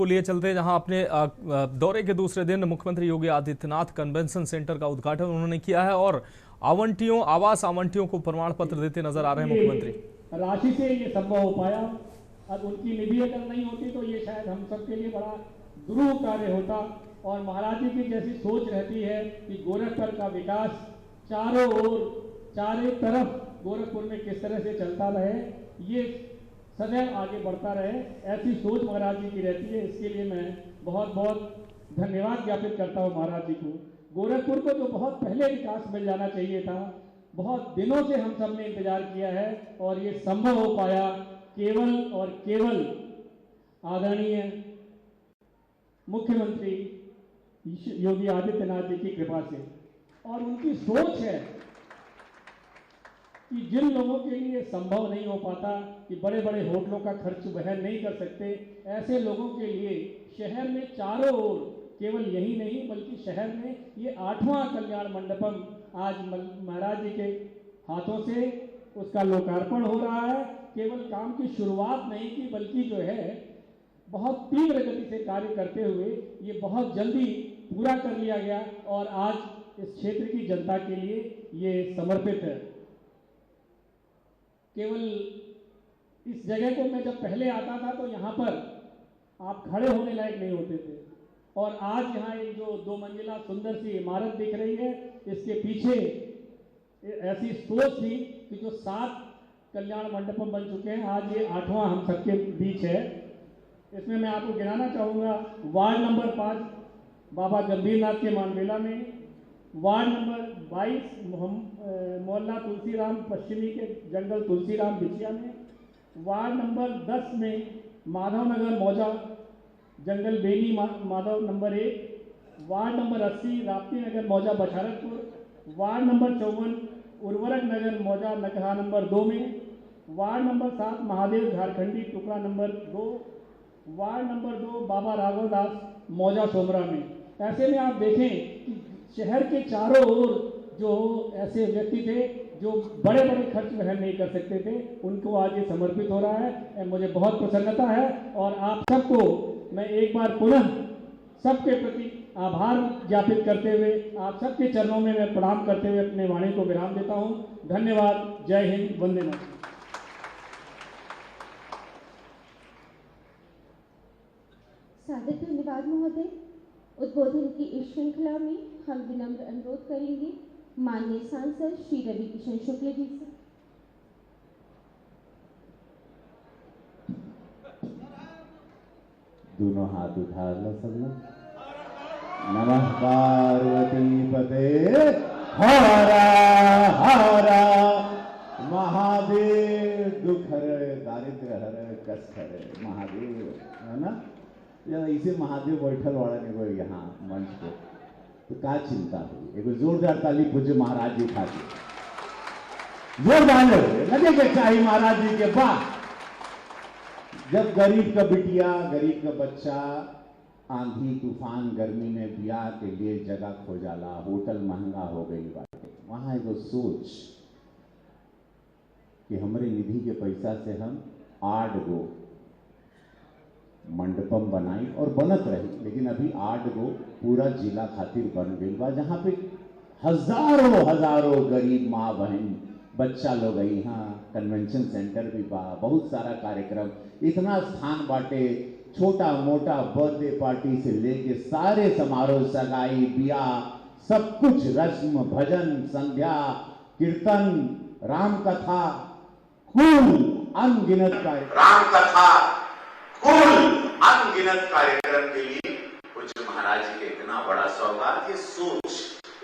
को लिए चलते जहां अपने दौरे के दूसरे दिन मुख्यमंत्री योगी आदित्यनाथ कन्वेंशन सेंटर का उद्घाटन उन्होंने किया है और आवास आवंटियों को प्रमाण पत्र देते नजर आ रहे हैं मुख्यमंत्री। राशि से ये संभव हो पाया। अब उनकी निधि अगर नहीं होती तो ये शायद हम सबके लिए बड़ा दुरूह कार्य होता। और महाराज जी की जैसी सोच रहती है कि गोरखपुर का विकास चारों ओर चारों तरफ गोरखपुर में किस तरह से चलता रहे, ये सदैव आगे बढ़ता रहे, ऐसी सोच महाराज जी की रहती है। इसके लिए मैं बहुत बहुत धन्यवाद ज्ञापित करता हूँ महाराज जी को। गोरखपुर को जो बहुत पहले विकास मिल जाना चाहिए था, बहुत दिनों से हम सब ने इंतजार किया है और ये संभव हो पाया केवल और केवल आदरणीय मुख्यमंत्री योगी आदित्यनाथ जी की कृपा से। और उनकी सोच है कि जिन लोगों के लिए संभव नहीं हो पाता कि बड़े बड़े होटलों का खर्च वहन नहीं कर सकते, ऐसे लोगों के लिए शहर में चारों ओर, केवल यही नहीं बल्कि शहर में ये 8वां कल्याण मंडपम आज महाराज जी के हाथों से उसका लोकार्पण हो रहा है। केवल काम की शुरुआत नहीं की बल्कि जो है बहुत तीव्र गति से कार्य करते हुए ये बहुत जल्दी पूरा कर लिया गया और आज इस क्षेत्र की जनता के लिए ये समर्पित है। केवल इस जगह को मैं जब पहले आता था तो यहाँ पर आप खड़े होने लायक नहीं होते थे और आज यहाँ एक जो 2 मंजिला सुंदर सी इमारत दिख रही है, इसके पीछे ऐसी सोच थी कि जो 7 कल्याण मंडपम बन चुके हैं, आज ये 8वां हम सबके बीच है। इसमें मैं आपको गिनाना चाहूँगा, वार्ड नंबर 5 बाबा गंभीरनाथ के मानवेला में, वार्ड नंबर 22 मोहल्ला तुलसीराम पश्चिमी के जंगल तुलसीराम बिछिया में, वार्ड नंबर 10 में माधवनगर मौजा Jungle Beni Madhav number 1, ward number 80 Rapti Nagar मौजा बछारतपुर, वार्ड नंबर 54 उर्वरक नगर मौजा नकहा नंबर 2 में, वार्ड नंबर 7 महादेव झारखंडी टुकड़ा नंबर 2, वार्ड नंबर 2 बाबा राघव दास मौजा सोमरा में। ऐसे में आप देखें कि शहर के चारों ओर जो ऐसे व्यक्ति थे जो बड़े बड़े खर्च वहन नहीं कर सकते थे, उनको आज ये समर्पित हो रहा है। मुझे बहुत प्रसन्नता है और आप सबको मैं एक बार पुनः सबके प्रति आभार ज्ञापित करते हुए आप सबके चरणों में मैं प्रणाम करते हुए अपने वाणी को विराम देता हूँ। धन्यवाद। जय हिंद। वंदे मातरम। सादर धन्यवाद महोदय। उद्बोधन की इस श्रृंखला में हम विनम्र अनुरोध करेंगे माननीय सांसद श्री रवि किशन शुक्ल जी से। दोनों हाथ उठा लो सब लोग। नमः पार्वती पते हरा हरा महादेव, दुख हर दारिद्र हर कष्ट हर महादेव, है ना। इसे महादेव बैठल वाला ने यहाँ मंच पे तो का चिंता हुई। एक जोरदार ताली पूज्य महाराज जी खाती, जोरदार लगे के चाहिए महाराज जी के पास। जब गरीब का बिटिया, गरीब का बच्चा आंधी तूफान गर्मी में ब्याह के लिए जगह खोजाला, होटल महंगा हो गई बाटे, वहां एगो सोच कि हमारे निधि के पैसा से हम 8 गो मंडपम बनाई और बनत रही, लेकिन अभी 8 गो पूरा जिला खातिर बन गई बा, जहां पे हजारों गरीब माँ बहन बच्चा लोग आई। हाँ, कन्वेंशन सेंटर भी बा, बहुत सारा कार्यक्रम, इतना स्थान बाटे, छोटा मोटा बर्थडे पार्टी से लेके सारे समारोह, सगाई, ब्याह, सब कुछ, रस्म, भजन, संध्या, कीर्तन, राम कथा, कुल अनगिनत कार्यक्रम के लिए पूज्य महाराज जी के इतना बड़ा सौगात, ये सोच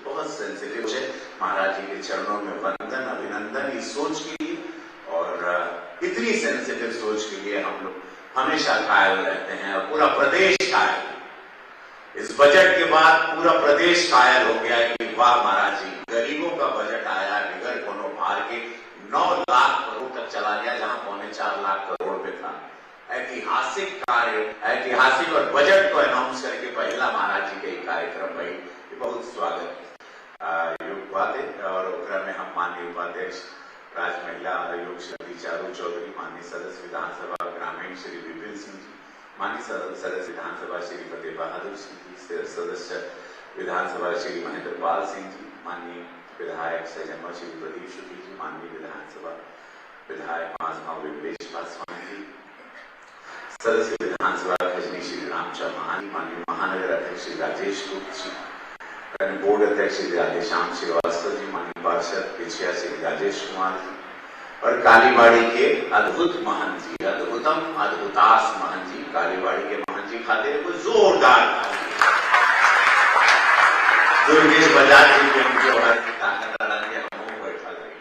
बहुत सेंसिटिव है। महाराज जी के चरणों में वंदन, अभिनंदन इस सोच के लिए, और इतनी सेंसिटिव सोच के लिए हम लोग हमेशा कायल रहते हैं और पूरा प्रदेश कायल। इस बजट के बाद पूरा प्रदेश कायल हो गया कि वाह महाराज जी, गरीबों का बजट आया निगर कोनो भार के 9 लाख करोड़ तक चला गया, जहां 4.25 लाख करोड़ पे था। ऐतिहासिक कार्य, ऐतिहासिक और बजट को अनाउंस करके पहला महाराज जी के कार्यक्रम भाई बहुत स्वागत योग्य बात है। और ओकरा में हम माननीय उपाध्यक्ष राज महिला आयोग श्री चारू चौधरी, माननीय सदस्य विधानसभा ग्रामीण श्री विपिन सिंह जी, माननीय सदस्य विधानसभा श्री फतेह बहादुर सिंह जी, सदस्य विधानसभा श्री महेंद्र पाल सिंह जी, माननीय विधायक सजन्मा श्री प्रदीप शुक्ल जी, माननीय विधानसभा विधायक माझगांव विमलेश पासवान जी, सदस्य विधानसभा खजनी श्री राम चौहान, माननीय महानगर अध्यक्ष श्री राजेश गुप्त जी, बोर्ड अध्यक्ष श्री राधेश्याम श्रीवास्तव जी, माननीय पार्षद पिछिया श्री राजेश कुमार जी, और कालीबाड़ी के अद्भुत महंत जी, अद्भुतम अद्भुतास महंत जी, कालीबाड़ी के महंत जी खातिर को जोरदार दुर्गेश बजाज जी के उनके और ताकत लड़ा के हम बैठा गई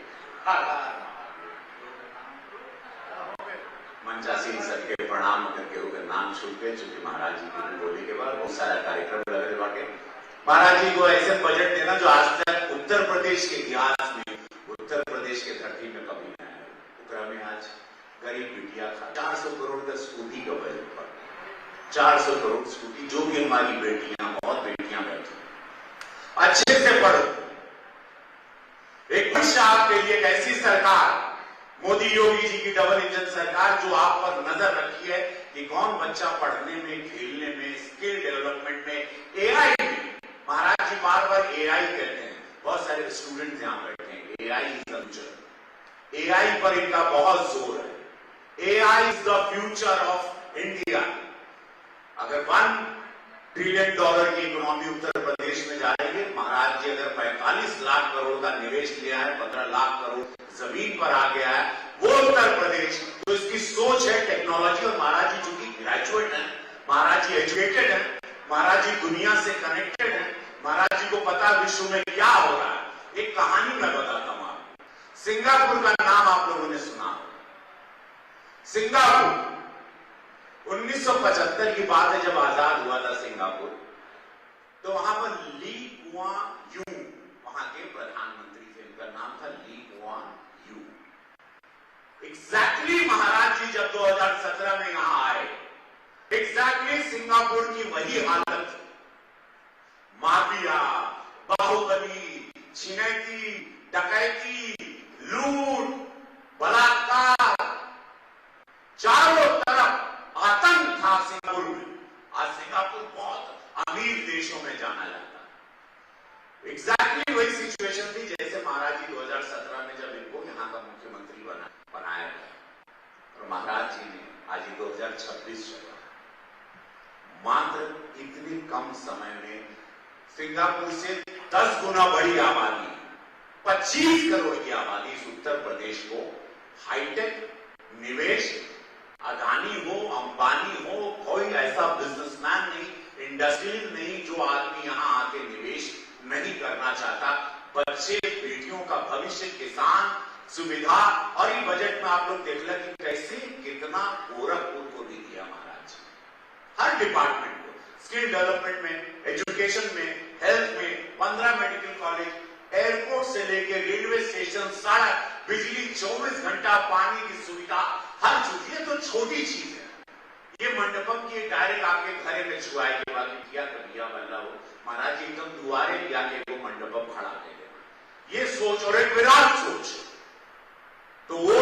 मंचासीन सबके प्रणाम करके होकर नाम छूटे, चूंकि महाराज जी की बोली के बाद बहुत सारा कार्यक्रम लगे बाटे। महाराज जी को ऐसे बजट देना जो आज तक उत्तर प्रदेश के इतिहास में, उत्तर प्रदेश के धरती में कभी नहीं आया। उकरा में आज गरीब बिटिया था 400 करोड़ का स्कूटी का बजट पर, 400 करोड़ स्कूटी, जो भी हमारी बेटियां, बहुत बेटियां बैठी, अच्छे से पढ़ो। एक भविष्य आपके लिए एक ऐसी सरकार, मोदी योगी जी की डबल इंजन सरकार, जो आप पर नजर रखी है कि कौन बच्चा पढ़ने में, खेलने में, स्किल डेवलपमेंट में, एआई में, महाराज जी बार बार एआई कहते हैं, बहुत सारे स्टूडेंट यहां बैठे हैं, AI is the future, AI पर इनका बहुत जोर है, AI is the future of India. अगर $1 ट्रिलियन की इकोनॉमी उत्तर प्रदेश में जाएगी, महाराज जी अगर 45 लाख करोड़ का निवेश लिया है, 15 लाख करोड़ जमीन पर आ गया है, वो उत्तर प्रदेश, तो इसकी सोच है टेक्नोलॉजी, और महाराज जी चूंकि ग्रेजुएट है, महाराज जी एजुकेटेड है, महाराज जी दुनिया से कनेक्टेड है, महाराज जी को पता विश्व में क्या हो रहा है। एक कहानी मैं बताता हूं आपको, सिंगापुर का नाम आप लोगों ने सुना, सिंगापुर 1975 की बात है, जब आजाद हुआ था सिंगापुर, तो वहां पर ली कुआन यू वहां के प्रधानमंत्री थे, उनका नाम था ली कुआन यू। एग्जैक्टली महाराज जी जब 2017 में यहां आए, एग्जैक्टली सिंगापुर की वही हालत, माफिया, बाहुबली, छिनैती, डकैती, लूट, बलात्कार, चारों तरफ आतंक था सिंगापुर में। आज सिंगापुर बहुत अमीर देशों में जाना जाता है। एग्जैक्टली वही सिचुएशन थी जैसे महाराज जी 2017 में जब इनको यहां का मुख्यमंत्री बनाया गया, और महाराज जी ने आज 2026 चला, मात्र इतने कम समय में सिंगापुर से 10 गुना बड़ी आबादी, 25 करोड़ की आबादी इस उत्तर प्रदेश को हाईटेक निवेश, अदानी हो, अंबानी हो, कोई ऐसा बिजनेसमैन नहीं, इंडस्ट्रियल नहीं, जो आदमी यहां आके निवेश नहीं करना चाहता। बच्चे बेटियों का भविष्य, किसान, सुविधा, और ये बजट में आप लोग देख लें कि कैसे कितना गोरखपुर को भी दिया महाराज, हर डिपार्टमेंट को, स्किल डेवलपमेंट में, एजुकेशन में, हेल्थ में, 15 मेडिकल कॉलेज, एयरपोर्ट से लेके रेलवे स्टेशन, सड़क, बिजली, 24 घंटा पानी की सुविधा, हर चीज। ये तो छोटी चीज है, ये मंडपम की डायरेक्ट आपके घरे में छुआए के बाद किया कबिया बल्ला हो, महाराज जी एकदम दुआरे लिया के वो मंडपम खड़ा कर देना, ये सोच, और एक विराट सोच। तो वो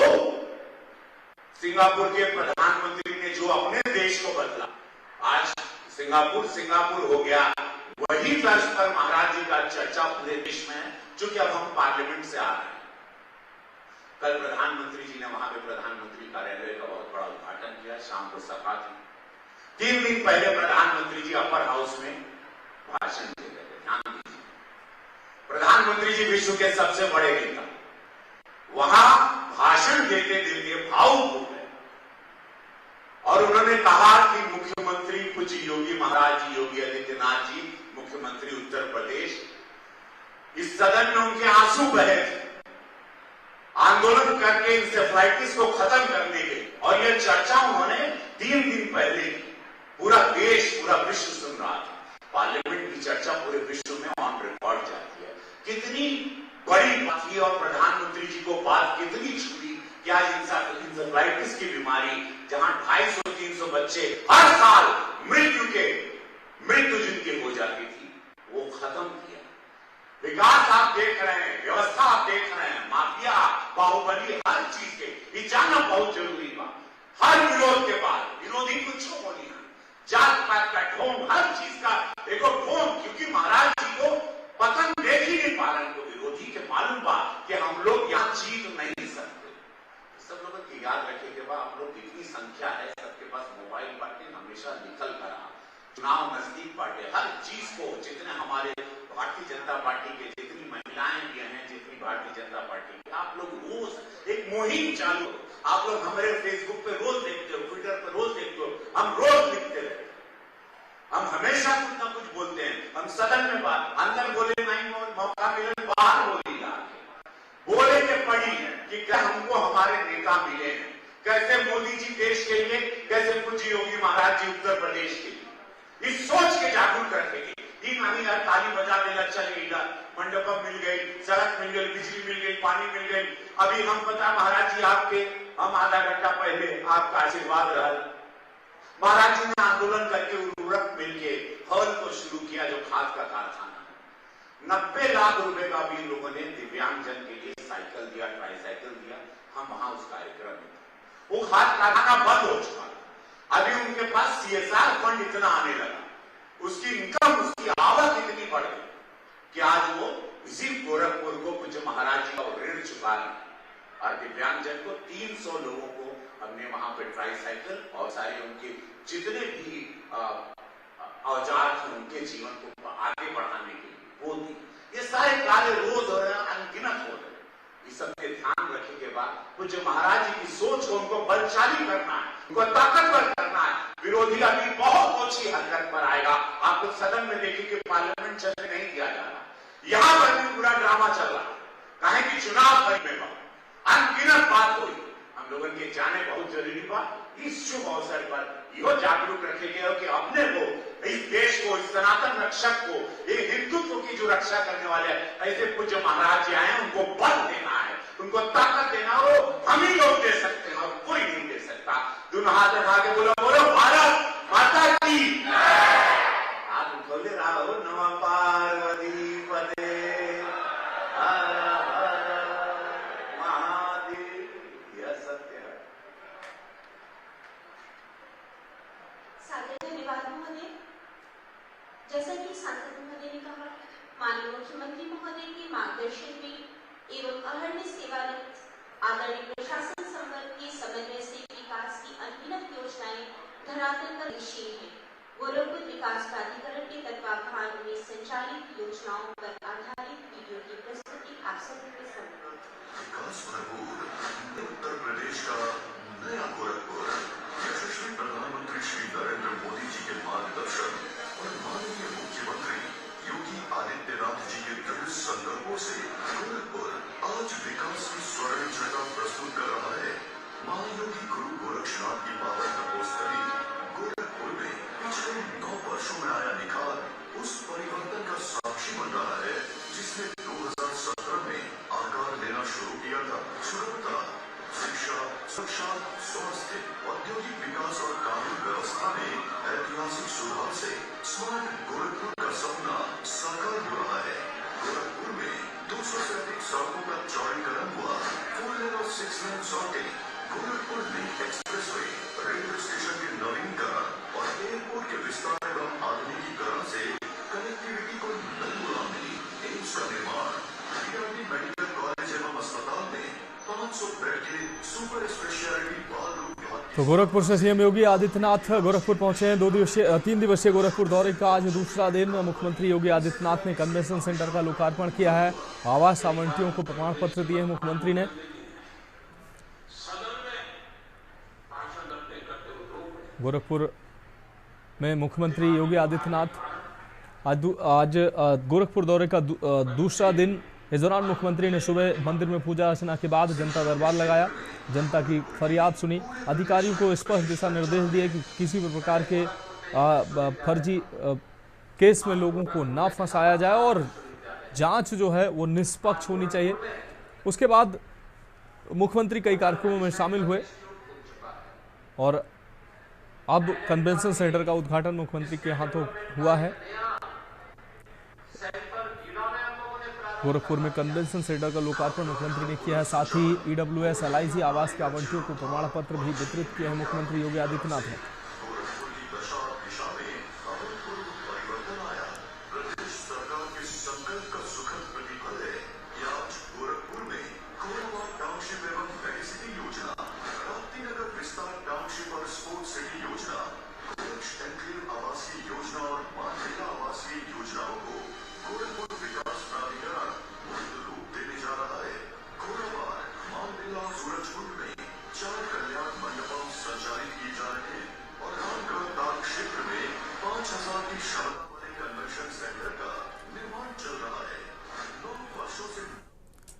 सिंगापुर के प्रधानमंत्री ने जो अपने देश को बदला, आज सिंगापुर हो गया, वही तर्ज पर महाराज जी का चर्चा पूरे देश में है, चूंकि अब हम पार्लियामेंट से आ रहे हैं। कल प्रधानमंत्री जी ने वहां पे प्रधानमंत्री कार्यालय का बहुत बड़ा उद्घाटन किया, शाम को सभा थी। 3 दिन पहले प्रधानमंत्री जी अपर हाउस में भाषण दे रहे थे, ध्यान दीजिए, प्रधानमंत्री जी विश्व के सबसे बड़े नेता वहां भाषण देते देते भावुक हो गए, और उन्होंने कहा कि मुख्यमंत्री कुछ योगी महाराज जी, योगी आदित्यनाथ जी, मुख्यमंत्री उत्तर प्रदेश, इस सदन में उनके आंसू बहे थे, आंदोलन करके इंसेफ्लाइटिस को खत्म करने के, और यह चर्चा उन्होंने 3 दिन पहले की। पूरा देश, पूरा विश्व सुन रहा था। पार्लियामेंट की चर्चा पूरे विश्व में ऑन रिकॉर्ड जाती है। कितनी बड़ी बात थी, और प्रधानमंत्री जी को बात कितनी छुई कि आज इंसेफ्लाइटिस की बीमारी, जहां 250-300 बच्चे हर साल मृत्यु जिनकी हो जाती थी, वो खत्म किया। विकास आप देख रहे हैं, व्यवस्था आप देख रहे हैं, माफिया, बाहुबली, हर चीज के ये जानना बहुत जरूरी बा। हर विरोध के बाद, विरोधी कुछ बोली है, ढोंग, हर चीज का एक ढोंग, क्योंकि महाराज जी को पतन देख ही नहीं पा रहे, विरोधी के मालूम बा कि हम लोग यहाँ जीत नहीं सकते। सब लोगों की याद रखिएगा बा, आप लोग इतनी संख्या है, सबके पास मोबाइल बाटे, हमेशा निकल कर चुनाव नजदीक बाटे, हर चीज को, जितने हमारे भारतीय जनता पार्टी के जितनी महिलाएं भी हैं, जितनी भारतीय जनता पार्टी के, आप लोग रोज एक मुहिम चालू, आप लोग हमारे फेसबुक पे रोज देखते हो, ट्विटर पे रोज देखते हो, हम रोज लिखते रहते, हम हमेशा कुछ ना कुछ बोलते हैं, हम सदन में बात, अंदर बोले नहीं, मौका मिले बाहर बोले के पड़ी है कि क्या हमको हमारे नेता मिले हैं, कैसे मोदी जी देश के लिए, कैसे पूज्य योगी महाराज जी उत्तर प्रदेश के लिए, इस सोच के जागरूक रखेंगे। तीन आदमी यार ताली बजा देगा, चल गई, मंडपम मिल गई, सड़क मिल गई, बिजली मिल गई, पानी मिल गई। अभी हम पता महाराज जी आपके, हम आधा घंटा पहले आपका आशीर्वाद रहा, महाराज जी ने आंदोलन करके उर्वरक मिलके हल को शुरू किया, जो खाद का कारखाना, 90 लाख रुपए का भी लोगों ने दिव्यांगजन के लिए साइकिल दिया, ट्राईसाइकिल दिया, हम वहां उस कार्यक्रम में, वो खाद कारखाना बंद हो चुका, अभी उनके पास CSR फंड इतना आने लगा, उसकी इनकम, उसकी आवक इतनी बढ़ गई कि आज वो इसी गोरखपुर को पूज्य महाराज जी का ऋण चुका रहे, और दिव्यांगजन को 300 लोगों को हमने वहां पे ट्राईसाइकिल और सारे उनके जितने भी औजार थे उनके जीवन को आगे बढ़ाने के लिए वो दी। ये सारे कार्य रोज हो रहे हैं, अनगिनत हो रहे हैं, इस सब के ध्यान रखने के बाद पूज्य महाराज जी की सोच को उनको बलशाली करना है, उनको ताकतवर करना है। विरोधी अभी बहुत ओछी हरकत पर आएगा, आपको सदन में देखिए कि पार्लियामेंट चलने नहीं दिया जा रहा, यहां पर भी पूरा ड्रामा चल रहा, कहे कि चुनाव में अनगिनत बात हुई, हम लोगों के जाने बहुत जरूरी बात, इस शुभ अवसर पर यो जागरूक रखेंगे कि अपने को, इस देश को, इस सनातन रक्षक को, ये हिंदुत्व की जो रक्षा करने वाले हैं, ऐसे पूज्य महाराज जी आए, उनको बल देना है, उनको ताकत देना, वो हम ही लोग दे सकते हैं और कोई नहीं दे सकता। दोनों हाथ उठा के बोलो, बोलो भारत माता की, हाथ उठोले रहो, नमः पार्वती पते, हर हर महादेव, यह सत्य है। धन्यवाद महोदय। जैसा कि सांसद महोदय ने कहा, माननीय मुख्यमंत्री महोदय के मार्गदर्शन में एवं अहर्निश सेवारत आदरणीय प्रशासन संवर्ग के समन्वय से विकास की अनगिनत योजनाएं धरातल पर विषय है। गोरखपुर विकास प्राधिकरण के तत्वावधान में संचालित योजनाओं पर आधारित वीडियो की प्रस्तुति आप सभी के सामने। विकास भरपूर उत्तर प्रदेश का नया गोरखपुर यशस्वी प्रधानमंत्री श्री नरेंद्र मोदी जी के मार्गदर्शन और माननीय मुख्यमंत्री योगी आदित्यनाथ जी के दृढ़ संकल्पों से गोरखपुर आज विकास की स्वर्ण जगह प्रस्तुत कर रहा है। महायोगी गुरु गोरक्षनाथ की पावन तपोस्थली गोरखपुर में पिछले 9 वर्षों में आया निखार उस परिवर्तन का साक्षी बन रहा है जिसने 2017 में आकार लेना शुरू किया था। सुरक्षा, शिक्षा, सुरक्षा, स्वास्थ्य, औद्योगिक विकास और कानून व्यवस्था में ऐतिहासिक सुधार से स्मार्ट गोरखपुर का सपना साकार हो रहा है। गोरखपुर में 200 से अधिक सड़कों का चौड़ीकरण हुआ, 4 लेन और 6 लेन सड़कें, Gorakhpur link expressway, railway station के नवीनीकरण और एयरपोर्ट के विस्तार एवं आधुनिकीकरण से कनेक्टिविटी को नई उड़ान मिली। एम्स का निर्माण, बीआरडी मेडिकल कॉलेज एवं अस्पताल में 500 बेड के सुपर स्पेशलिटी बाल रोग। तो गोरखपुर से सीएम योगी आदित्यनाथ गोरखपुर पहुंचे हैं। 3 दिवसीय गोरखपुर दौरे का आज दूसरा दिन। मुख्यमंत्री योगी आदित्यनाथ ने कन्वेंशन सेंटर का लोकार्पण किया है। आवास आवंटियों को प्रमाण पत्र दिए मुख्यमंत्री ने। गोरखपुर में मुख्यमंत्री योगी आदित्यनाथ आज गोरखपुर दौरे का दूसरा दिन। इस दौरान मुख्यमंत्री ने सुबह मंदिर में पूजा अर्चना के बाद जनता दरबार लगाया, जनता की फरियाद सुनी, अधिकारियों को स्पष्ट दिशा निर्देश दिए कि किसी भी प्रकार के फर्जी केस में लोगों को ना फंसाया जाए और जांच जो है वो निष्पक्ष होनी चाहिए। उसके बाद मुख्यमंत्री कई कार्यक्रमों में शामिल हुए और अब कन्वेंशन सेंटर का उद्घाटन मुख्यमंत्री के हाथों हुआ है। गोरखपुर में कन्वेंशन सेंटर का लोकार्पण मुख्यमंत्री ने किया है। साथ ही ईडब्ल्यूएस LIC आवास के आवंटियों को प्रमाण पत्र भी वितरित किए हैं मुख्यमंत्री योगी आदित्यनाथ ने। की क्षमता